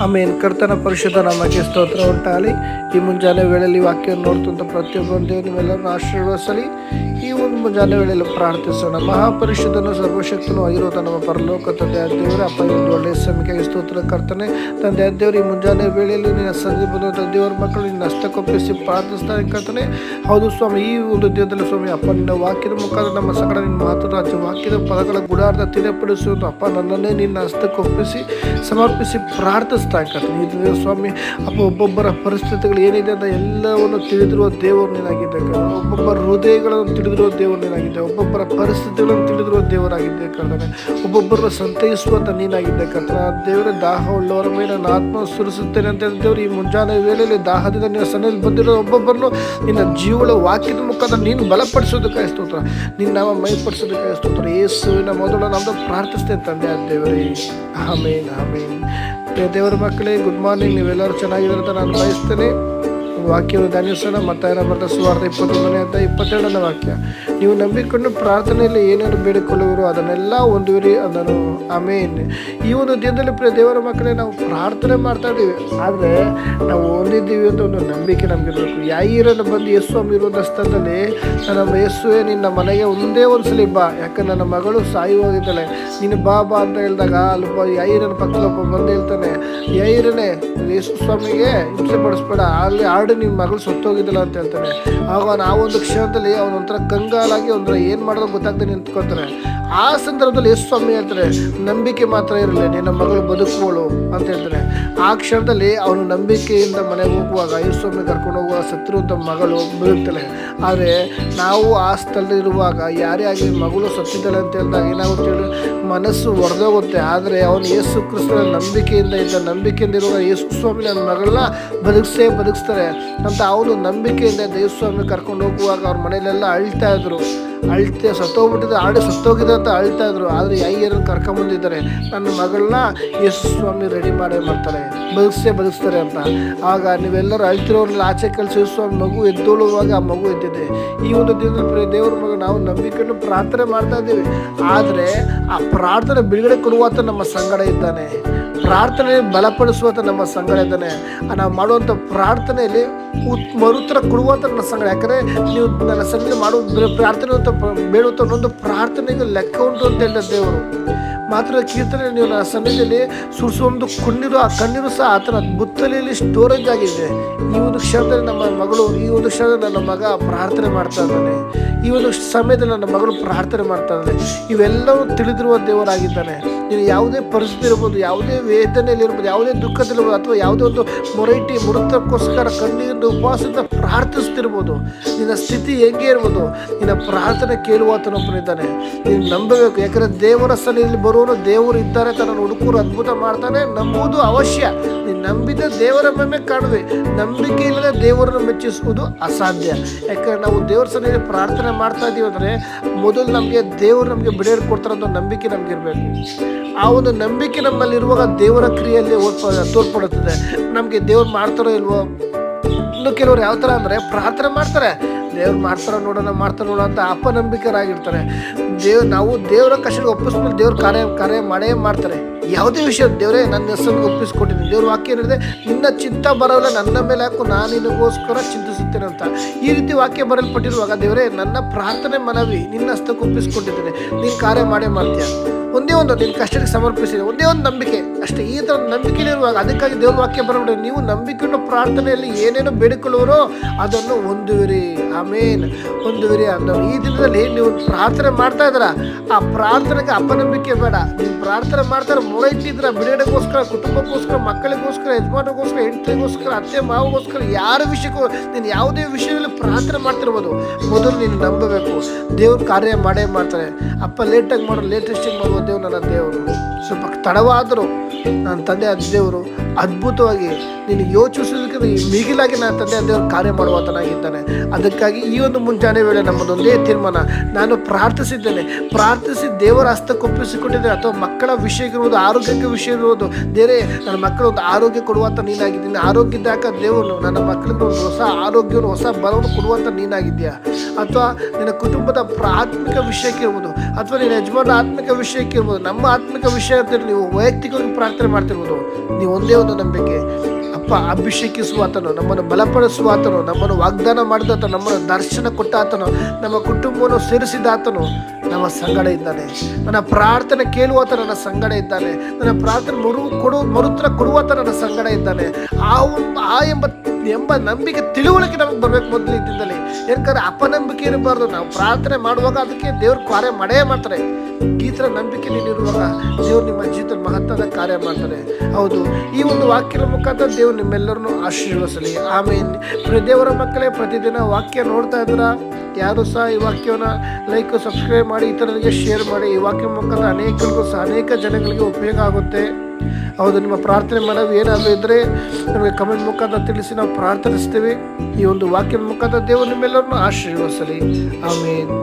ಆಮೇನ್. ಕರ್ತನ ಪರಿಶುದ್ಧ ನಾಮಕ್ಕೆ ಸ್ತೋತ್ರ ಉಂಟಾಗಲಿ. ಈ ಮುಂಜಾನೆ ವೇಳೆಯಲ್ಲಿ ವಾಕ್ಯವನ್ನು ನೋಡ್ತಂಥ ಪ್ರತಿಯೊಬ್ಬರು ದೇವರು ನಿಮ್ಮೆಲ್ಲರನ್ನು ಆಶೀರ್ವದಿಸಲಿ. ಈ ಒಂದು ಮುಂಜಾನೆ ವೇಳೆಯಲ್ಲಿ ಪ್ರಾರ್ಥಿಸೋಣ. ಮಹಾಪರಿಶುದ್ಧನು ಸರ್ವಶಕ್ತನು ಆಗಿರುವಂಥ ನಮ್ಮ ಪರಲೋಕ ತಂದೆ ದೇವರ ಅಪ್ಪ, ಈ ಒಂದು ಒಳ್ಳೆಯ ಸಮಯಕ್ಕೆ ಸ್ತೋತ್ರ ಕರ್ತನೆ. ತಂದೆ ದೇವರು, ಈ ಮುಂಜಾನೆ ವೇಳೆಯಲ್ಲಿ ನಿನ್ನ ಸನ್ನಿಧಿ ಬಂದಂಥ ದೇವರ ಮಕ್ಕಳು ನಿನ್ನ ಹಸ್ತಕ್ಕೊಪ್ಪಿಸಿ ಪ್ರಾರ್ಥಿಸ್ತಾರೆ ಕರ್ತನೆ. ಹೌದು ಸ್ವಾಮಿ, ಈ ಒಂದು ದೇವದಲ್ಲಿ ಸ್ವಾಮಿ ಅಪ್ಪ, ನಿನ್ನ ವಾಕ್ಯದ ಮುಖಾಂತರ ನಮ್ಮ ಸಂಗಡ ನಿನ್ನ ಮಾತು ರಾಜ್ಯ ವಾಕ್ಯದ ಪದಗಳ ಗುಡಾರದ ತಿಳಿಯಪಡಿಸುವುದು ಅಪ್ಪ, ನನ್ನನ್ನೇ ನಿನ್ನ ಹಸ್ತಕ್ಕೊಪ್ಪಿಸಿ ಸಮರ್ಪಿಸಿ ಪ್ರಾರ್ಥಿಸ್ತಾ ಕರ್ತನೆ. ಇದು ಸ್ವಾಮಿ ಅಪ್ಪ, ಒಬ್ಬೊಬ್ಬರ ಪರಿಸ್ಥಿತಿಗಳು ಏನಿದೆ ಅಂತ ಎಲ್ಲವನ್ನು ತಿಳಿದಿರುವ ದೇವರು ನೀನಾಗಿದ್ದೆ. ಒಬ್ಬೊಬ್ಬರ ಹೃದಯಗಳನ್ನು ತಿಳಿದಿರುವ ದೇವರು ನೀನಾಗಿದ್ದೆ. ಒಬ್ಬೊಬ್ಬರ ಪರಿಸ್ಥಿತಿಗಳನ್ನು ತಿಳಿದಿರುವ ದೇವರಾಗಿದ್ದೆ ಕರ್ತನೆ. ಒಬ್ಬೊಬ್ಬರನ್ನು ಸಂತೈಸುವಂತ ನೀನಾಗಿದ್ದೆ ಕರ್ತನೆ. ದೇವರ ದಾಹ ಉಳ್ಳವರ ಮೇಲೆ ನನ್ನ ಆತ್ಮ ಸುರಿಸುತ್ತೇನೆ ಅಂತ ದೇವರು ಈ ಮುಂಜಾನೆ ವೇಳೆಯಲ್ಲಿ ದಾಹದಿಂದ ನಿನ್ನ ಸನ್ನಿಧಿಯಲ್ಲಿ ಬಂದಿರೋ ಒಬ್ಬೊಬ್ಬರನ್ನು ನಿನ್ನ ಜೀವಳ ವಾಕ್ಯದ ಮುಖಾಂತರ ನೀನು ಬಲಪಡಿಸೋದಕ್ಕೆ ಸ್ತೋತ್ರ, ನಿನ್ನ ನಾಮ ಮೈಪಡಿಸೋದಕ್ಕೆ ಸ್ತೋತ್ರ. ಯೇಸುವಿನ ಮೊದಲು ನಮ್ದು ಪ್ರಾರ್ಥಿಸ್ತೇನೆ ತಂದೆ ದೇವರೇ. ಆಮೇನ್ ಆಮೇನ್. ದೇವರ ಮಕ್ಕಳೇ, ಗುಡ್ ಮಾರ್ನಿಂಗ್. ನೀವೆಲ್ಲರೂ ಚೆನ್ನಾಗಿದ್ದಾರೆ ಅಂತ ನಾನು ಬಯಸ್ತೇನೆ. ವಾಕ್ಯವನ್ನು ಧ್ಯಾನಿಸೋಣ. ಮತ್ತಾಯನ ಬರೆದ ಸುವಾರ್ತೆ 21ನೇ ಅಧ್ಯಾಯ 22ನೇ ವಾಕ್ಯ. ನೀವು ನಂಬಿಕೊಂಡು ಪ್ರಾರ್ಥನೆಯಲ್ಲಿ ಏನೇನು ಬೇಡಿಕೊಳ್ಳುವರು ಅದನ್ನೆಲ್ಲ ಹೊಂದುವಿರಿ ಅದನ್ನು. ಆಮೇನ್. ಈ ಒಂದು ದಿನದಲ್ಲಿ ಪ್ರಿಯ ದೇವರ ಮಕ್ಕಳೇ, ನಾವು ಪ್ರಾರ್ಥನೆ ಮಾಡ್ತಾ ಇದ್ದೀವಿ, ಆದರೆ ನಾವು ಹೊಂದಿದ್ದೀವಿ ಅಂತ ಒಂದು ನಂಬಿಕೆ ನಮಗಿರಬೇಕು. ಯಾಯಿರನ್ನು ಬಂದು ಯೇಸ್ವಾಮಿ ಇರುವಂಥ ಸ್ಥಳದಲ್ಲಿ, ನಮ್ಮ ಯೇಸುವೆ ನಿನ್ನ ಮನೆಗೆ ಒಂದೇ ಒಂದ್ಸಲಿ ಬಾ, ಯಾಕಂದ್ರೆ ನನ್ನ ಮಗಳು ಸಾಯಿ ಹೋಗಿದ್ದಾಳೆ, ನೀನು ಬಾ ಬಾ ಅಂತ ಹೇಳಿದಾಗ ಅಲ್ಲೊಬ್ಬ ಯಾಯಿರನ ಪಕ್ಕದೊಬ್ಬ ಬಂದು ಹೇಳ್ತಾನೆ, ಯಾಯಿರನೇ ಯೇಸು ಸ್ವಾಮಿಗೆ ಹಿಂಸೆ ಪಡಿಸ್ಬೇಡ, ಅಲ್ಲಿ ನಿನ್ನ ಮಗಳು ಸತ್ತೋಗಿದ್ದಲ್ಲ ಅಂತ ಹೇಳ್ತಾನೆ. ಆಗ ಆ ಒಂದು ಕ್ಷಣದಲ್ಲಿ ಅವನೊಂಥರ ಕಂಗಾಲಾಗಿ ಒಂಥರ ಏನು ಮಾಡೋದು ಗೊತ್ತಾಗ್ದೆ ನಿಂತ್ಕೊತಾನೆ. ಆ ಸಂದರ್ಭದಲ್ಲಿ ಯೇಸು ಸ್ವಾಮಿ ಹೇಳ್ತಾರೆ, ನಂಬಿಕೆ ಮಾತ್ರ ಇರಲಿ, ನಿನ್ನ ಮಗಳು ಬದುಕುವಳು ಅಂತ ಹೇಳ್ತಾನೆ. ಆ ಕ್ಷಣದಲ್ಲಿ ಅವನು ನಂಬಿಕೆಯಿಂದ ಮನೆಗೆ ಹೋಗುವಾಗ ಯೇಸು ಸ್ವಾಮಿ ಕರ್ಕೊಂಡು ಹೋಗುವಾಗ ಸತ್ತಿರುವಂಥ ಮಗಳು ಬದುಕ್ತಾಳೆ. ಆದರೆ ನಾವು ಆ ಸ್ಥಳದಲ್ಲಿರುವಾಗ ಯಾರೇ ಆಗಿ ಮಗಳು ಸತ್ತಿದ್ದಾಳೆ ಅಂತ ಹೇಳಿದಾಗ ಏನಾಗುತ್ತೆ ಹೇಳಿ, ಮನಸ್ಸು ಹೊಡೆದೋಗುತ್ತೆ. ಆದರೆ ಅವನು ಯೇಸು ಕ್ರಿಸ್ತನ ನಂಬಿಕೆಯಿಂದ ಇರುವಾಗ ಯೇಸು ಸ್ವಾಮಿ ನನ್ನ ಮಗಳನ್ನ ಬದುಕಿಸ್ತಾರೆ ಅಂತ ಅವನು ನಂಬಿಕೆಯಿಂದ ಯೇಸು ಸ್ವಾಮಿ ಕರ್ಕೊಂಡು ಹೋಗುವಾಗ ಅವ್ರ ಮನೆಯಲ್ಲೆಲ್ಲ ಅಳ್ತಾ ಇದ್ರು. ಸತ್ತೋಗಿದೆ ಅಂತ ಅಳ್ತಾ ಇದ್ರು. ಆದರೆ ಯಾಯಿರನ್ನು ಕರ್ಕೊಂಬಂದಿದ್ದಾರೆ, ನನ್ನ ಮಗಳನ್ನ ಯೇಸು ಸ್ವಾಮಿ ರೆಡಿ ಮಾಡ್ತಾರೆ, ಬದುಕಿಸ್ತಾರೆ ಅಂತ. ಆಗ ನೀವೆಲ್ಲರೂ ಅಳ್ತಿರೋರೆಲ್ಲ ಆಚೆ ಕಳಿಸಿ ಯೇಸು ಸ್ವಾಮಿ ಮಗು ಎದ್ದೊಳುವಾಗ ಆ ಮಗು ಎದ್ದಿದೆ. ಈ ಒಂದು ದಿನದಲ್ಲಿ ದೇವರ ಮಗ ನಾವು ನಂಬಿಕೆಯನ್ನು ಪ್ರಾರ್ಥನೆ ಮಾಡ್ತಾ ಇದ್ದೀವಿ, ಆದರೆ ಆ ಪ್ರಾರ್ಥನೆ ಬಿಡುಗಡೆ ಕೊಡುವಂತ ನಮ್ಮ ಸಂಗಡ ಇದ್ದಾನೆ, ಪ್ರಾರ್ಥನೆ ಬಲಪಡಿಸುವಂತ ನಮ್ಮ ಸಂಗಡ ಇದ್ದಾನೆ. ನಾವು ಮಾಡುವಂಥ ಪ್ರಾರ್ಥನೆಯಲ್ಲಿ ಮರುತ್ತರ ಕೊಡುವಂಥ ನನ್ನ ಸಂಗಡ. ಯಾಕಂದರೆ ನೀವು ನನ್ನ ಸನ್ನಿಧಿ ಮಾಡುವ ಪ್ರಾರ್ಥನೆ ಅಂತ ಬೇಡುವಂಥ ಒಂದೊಂದು ಪ್ರಾರ್ಥನೆಗೆ ಲೆಕ್ಕ ಉಂಟು ಅಂತ ಹೇಳಿದ ದೇವರು. ಮಾತ್ರ ಕೀರ್ತನೆ ನೀವು ನನ್ನ ಸನ್ನಿಧಿಯಲ್ಲಿ ಸುರಿಸುವೊಂದು ಆ ಕಣ್ಣೀರು ಸಹ ಆತನ ಬುತ್ತಲಿಯಲ್ಲಿ ಸ್ಟೋರೇಜ್ ಆಗಿದೆ. ಈ ಒಂದು ಕ್ಷಣದಲ್ಲಿ ನಮ್ಮ ಮಗಳು, ಈ ಒಂದು ಕ್ಷಣದಲ್ಲಿ ನನ್ನ ಮಗ ಪ್ರಾರ್ಥನೆ ಮಾಡ್ತಾ ಇದ್ದಾನೆ, ಈ ಒಂದು ಸಮಯದಲ್ಲಿ ನನ್ನ ಮಗಳು ಪ್ರಾರ್ಥನೆ ಮಾಡ್ತಾ ಇದ್ದಾನೆ. ಇವೆಲ್ಲವೂ ತಿಳಿದಿರುವ ದೇವರಾಗಿದ್ದಾನೆ. ನೀನು ಯಾವುದೇ ಪರಿಸ್ಥಿತಿ ಇರ್ಬೋದು, ಯಾವುದೇ ವೇದನೆಯಲ್ಲಿ ಇರ್ಬೋದು, ಯಾವುದೇ ದುಃಖದಲ್ಲಿರ್ಬೋದು, ಅಥವಾ ಯಾವುದೇ ಒಂದು ಮುರುತ್ತಕ್ಕೋಸ್ಕರ ಕಣ್ಣೀರಿನ ಉಪವಾಸದಿಂದ ಪ್ರಾರ್ಥಿಸ್ತಿರ್ಬೋದು, ನಿನ್ನ ಸ್ಥಿತಿ ಹೆಂಗೆ ಇರ್ಬೋದು, ನಿನ್ನ ಪ್ರಾರ್ಥನೆ ಕೇಳುವಾತನೊಬ್ಬನಿದ್ದಾನೆ. ನೀನು ನಂಬಬೇಕು. ಯಾಕಂದರೆ ದೇವರ ಸನ್ನಿಧಿಯಲ್ಲಿ ಬರುವನು ದೇವರು ಇದ್ದಾರೆ ಅಂತ ನಾನು ಹುಡುಕರು ಅದ್ಭುತ ಮಾಡ್ತಾನೆ. ನಂಬುವುದು ಅವಶ್ಯ. ನೀನು ನಂಬಿದ ದೇವರ ಮೇಲೆ ಕಾಣುವೆ, ನಂಬಿಕೆ ಇಲ್ಲದೆ ದೇವರನ್ನು ಮೆಚ್ಚಿಸುವುದು ಅಸಾಧ್ಯ. ಯಾಕಂದರೆ ನಾವು ದೇವರ ಸನ್ನಿಧಿಯಲ್ಲಿ ಪ್ರಾರ್ಥನೆ ಮಾಡ್ತಾ ಇದ್ದೀವಿ ಅಂದರೆ ಮೊದಲು ದೇವರು ನಮಗೆ ಬಿಡುಗಡೆ ಕೊಡ್ತಾರೆ ಅನ್ನೋ ನಂಬಿಕೆ ನಮಗಿರಬೇಕು. ಆ ಒಂದು ನಂಬಿಕೆ ನಮ್ಮಲ್ಲಿರುವಾಗ ದೇವರ ಕ್ರಿಯೆಯಲ್ಲಿ ತೋರ್ಪಡುತ್ತದೆ. ನಮಗೆ ದೇವ್ರು ಮಾಡ್ತಾರೋ ಇಲ್ವೋ. ಇನ್ನು ಕೆಲವರು ಯಾವ ಥರ ಅಂದರೆ ಪ್ರಾರ್ಥನೆ ಮಾಡ್ತಾರೆ, ದೇವ್ರು ಮಾಡ್ತಾರೋ ನೋಡೋಣ ಅಂತ ಅಪನಂಬಿಕರಾಗಿರ್ತಾರೆ. ನಾವು ದೇವರ ಕಷ್ಟಕ್ಕೆ ಒಪ್ಪಿಸ್ಮೇಲೆ ದೇವ್ರ ಕಾರ್ಯ ಮಾಡೇ ಮಾಡ್ತಾರೆ. ಯಾವುದೇ ವಿಷಯ ದೇವರೇ ನನ್ನ ಹೆಸರಿಗೆ ಒಪ್ಪಿಸ್ಕೊಟ್ಟಿದ್ದೀನಿ, ದೇವ್ರ ವಾಕ್ಯ ಏನಿದೆ, ನಿನ್ನ ಚಿಂತ ಬರೋಲ್ಲ ನನ್ನ ಮೇಲೆ ಹಾಕು, ನಾನು ನಿನಗೋಸ್ಕರ ಚಿಂತಿಸುತ್ತೇನೆ ಅಂತ. ಈ ರೀತಿ ವಾಕ್ಯ ಬರಲ್ಪಟ್ಟಿರುವಾಗ ದೇವರೇ ನನ್ನ ಪ್ರಾರ್ಥನೆ ಮನವಿ ನಿನ್ನ ಹಸ್ತಕ್ಕೆ ಒಪ್ಪಿಸ್ಕೊಟ್ಟಿದ್ದೇನೆ, ನೀನು ಕಾರ್ಯ ಮಾಡೇ ಮಾಡ್ತೀಯ. ಒಂದೇ ಒಂದು ನಿನ್ನ ಕಷ್ಟಕ್ಕೆ ಸಮರ್ಪಿಸಿದೆ, ಒಂದೇ ಒಂದು ನಂಬಿಕೆ ಅಷ್ಟೇ. ಈ ಥರ ನಂಬಿಕೆಯಲ್ಲಿರುವಾಗ ಅದಕ್ಕಾಗಿ ದೇವ್ರ ವಾಕ್ಯ ಬರಬಿಡಿ, ನೀವು ನಂಬಿಕೆಯನ್ನು ಪ್ರಾರ್ಥನೆಯಲ್ಲಿ ಏನೇನು ಬೇಡಿಕೊಳ್ಳುವರೋ ಅದನ್ನು ಹೊಂದುವಿರಿ. ಆಮೇನ್. ಹೊಂದುವಿರಿ ಅಂದವರು. ಈ ದಿನದಲ್ಲಿ ನೀವು ಪ್ರಾರ್ಥನೆ ಮಾಡ್ತಾ ಇದ್ದೀರ, ಆ ಪ್ರಾರ್ಥನೆಗೆ ಅಪನಂಬಿಕೆ ಬೇಡ. ನೀವು ಪ್ರಾರ್ಥನೆ ಮಾಡ್ತಾರೆ ಮೊರೈತಿದ್ರ ಬಿಡುಗಡೆಗೋಸ್ಕರ, ಕುಟುಂಬಕ್ಕೋಸ್ಕರ, ಮಕ್ಕಳಿಗೋಸ್ಕರ, ಯಜಮಾನಗೋಸ್ಕರ, ಹೆಂಡತಿಗೋಸ್ಕರ, ಅತ್ತೆ ಮಾವಗೋಸ್ಕರ, ಯಾರ ವಿಷಯಕ್ಕೂ ನೀನು ಯಾವುದೇ ವಿಷಯದಲ್ಲಿ ಪ್ರಾರ್ಥನೆ ಮಾಡ್ತಿರ್ಬೋದು, ಮೊದಲು ನೀನು ನಂಬಬೇಕು. ದೇವ್ರ ಕಾರ್ಯ ಮಾಡೇ ಮಾಡ್ತಾರೆ. ಅಪ್ಪ ಲೇಟಾಗಿ ಲೇಟೆಸ್ಟಿಂಗ್ ಮಾಡುವ ದೇವ್ರು ನನ್ನ ದೇವರು. ಸ್ವಲ್ಪ ತಡವಾದರೂ ನನ್ನ ತಂದೆ ದೇವರು ಅದ್ಭುತವಾಗಿ ನೀನು ಯೋಚಿಸೋದಕ್ಕೆ ಮಿಗಿಲಾಗಿ ನನ್ನ ತಂದೆ ದೇವರು ಕಾರ್ಯ ಮಾಡುವಾತನಾಗಿದ್ದಾನೆ. ಅದಕ್ಕಾಗಿ ಈ ಒಂದು ಮುಂಜಾನೆ ವೇಳೆ ನಮ್ಮದೊಂದೇ ತೀರ್ಮಾನ, ನಾನು ಪ್ರಾರ್ಥಿಸಿ ದೇವರ ಹಸ್ತಕ್ಕೊಪ್ಪಿಸಿಕೊಂಡಿದ್ದೇನೆ. ಅಥವಾ ಮಕ್ಕಳ ವಿಷಯ ಇರ್ಬೋದು, ಆರೋಗ್ಯಕ್ಕೆ ವಿಷಯ ಇರ್ಬೋದು, ದೇವರೇ ನನ್ನ ಮಕ್ಕಳು ಒಂದು ಆರೋಗ್ಯ ಕೊಡುವಂಥ ನೀನಾಗಿದ್ದೀನಿ. ಆರೋಗ್ಯದಾಕ ದೇವರು ನನ್ನ ಮಕ್ಕಳಿಗೆ ಒಂದು ಹೊಸ ಆರೋಗ್ಯವನ್ನು, ಹೊಸ ಬಲವನ್ನು ಕೊಡುವಂಥ ನೀನಾಗಿದ್ದೀಯಾ. ಅಥವಾ ನಿನ್ನ ಕುಟುಂಬದ ಆತ್ಮಿಕ ವಿಷಯಕ್ಕೆ ಇರ್ಬೋದು, ಅಥವಾ ನಿನ್ನ ಯಜಮಾನ ಆತ್ಮಿಕ ವಿಷಯಕ್ಕೆ ಇರ್ಬೋದು, ನಮ್ಮ ಆತ್ಮಿಕ ವಿಷಯ ಅಂತ ನೀವು ವೈಯಕ್ತಿಕವಾಗಿ ಪ್ರಾರ್ಥನೆ ಮಾಡ್ತಿರ್ಬೋದು. ನೀವು ಒಂದೇ ಒಂದು ನಂಬಿಕೆ, ಅಪ್ಪ ಅಭಿಷೇಕಿಸುವಾತನು, ನಮ್ಮನ್ನು ಬಲಪಡಿಸುವಾತನು, ನಮ್ಮನ್ನು ವಾಗ್ದಾನ ಮಾಡಿದಾತನು, ನಮ್ಮನ್ನು ದರ್ಶನ ಕೊಟ್ಟಾತನು, ನಮ್ಮ ಕುಟುಂಬವನ್ನು ಸೇರಿಸಿದಾತನು ನಮ್ಮ ಸಂಗಡ ಇದ್ದಾನೆ. ನನ್ನ ಪ್ರಾರ್ಥನೆ ಕೇಳುವಾತ ನನ್ನ ಸಂಗಡ ಇದ್ದಾನೆ. ನನ್ನ ಪ್ರಾರ್ಥನೆ ಮರುತ್ತರ ಕೊಡುವಾತ ನನ್ನ ಸಂಗಡ ಇದ್ದಾನೆ. ಎಂಬ ನಂಬಿಕೆ ತಿಳುವಳಿಕೆ ನಮಗೆ ಬರಬೇಕು ಮೊದಲು ಇದ್ದಿಂದಲೇ. ಯಾಕಂದ್ರೆ ಅಪನಂಬಿಕೆ ಇರಬಾರ್ದು. ನಾವು ಪ್ರಾರ್ಥನೆ ಮಾಡುವಾಗ ಅದಕ್ಕೆ ದೇವ್ರ ಕಾರ್ಯ ಮಾಡೇ ಮಾಡ್ತಾರೆ. ಈ ಥರ ನಂಬಿಕೆ ನೀನಿರುವಾಗ ದೇವ್ರು ನಿಮ್ಮ ಜೀವಿತದಲ್ಲಿ ಮಹತ್ವದ ಕಾರ್ಯ ಮಾಡ್ತಾರೆ. ಹೌದು, ಈ ಒಂದು ವಾಕ್ಯದ ಮುಖಾಂತರ ದೇವ್ರು ನಿಮ್ಮೆಲ್ಲರನ್ನು ಆಶೀರ್ವದಿಸಲಿ. ಆಮೇಲೆ ದೇವರ ಮಕ್ಕಳೇ, ಪ್ರತಿದಿನ ವಾಕ್ಯ ನೋಡ್ತಾ ಇದ್ರ ಯಾರು ಸಹ ಈ ವಾಕ್ಯವನ್ನು ಲೈಕ್ ಸಬ್ಸ್ಕ್ರೈಬ್ ಮಾಡಿ ಇತರರಿಗೆ ಶೇರ್ ಮಾಡಿ. ಈ ವಾಕ್ಯ ಮುಖಾಂತರ ಅನೇಕ ಜನಗಳಿಗೆ ಉಪಯೋಗ ಆಗುತ್ತೆ. ಹೌದು, ನಿಮ್ಮ ಪ್ರಾರ್ಥನೆ ಮನವಿ ಏನಾದರೂ ಇದ್ದರೆ ನಮಗೆ ಕಮೆಂಟ್ ಮುಖಾಂತರ ತಿಳಿಸಿ, ನಾವು ಪ್ರಾರ್ಥನಿಸ್ತೀವಿ. ಈ ಒಂದು ವಾಕ್ಯದ ಮುಖಾಂತರ ದೇವರು ನಿಮ್ಮೆಲ್ಲರನ್ನು ಆಶೀರ್ವದಿಸಲಿ. ಆಮೇನ್.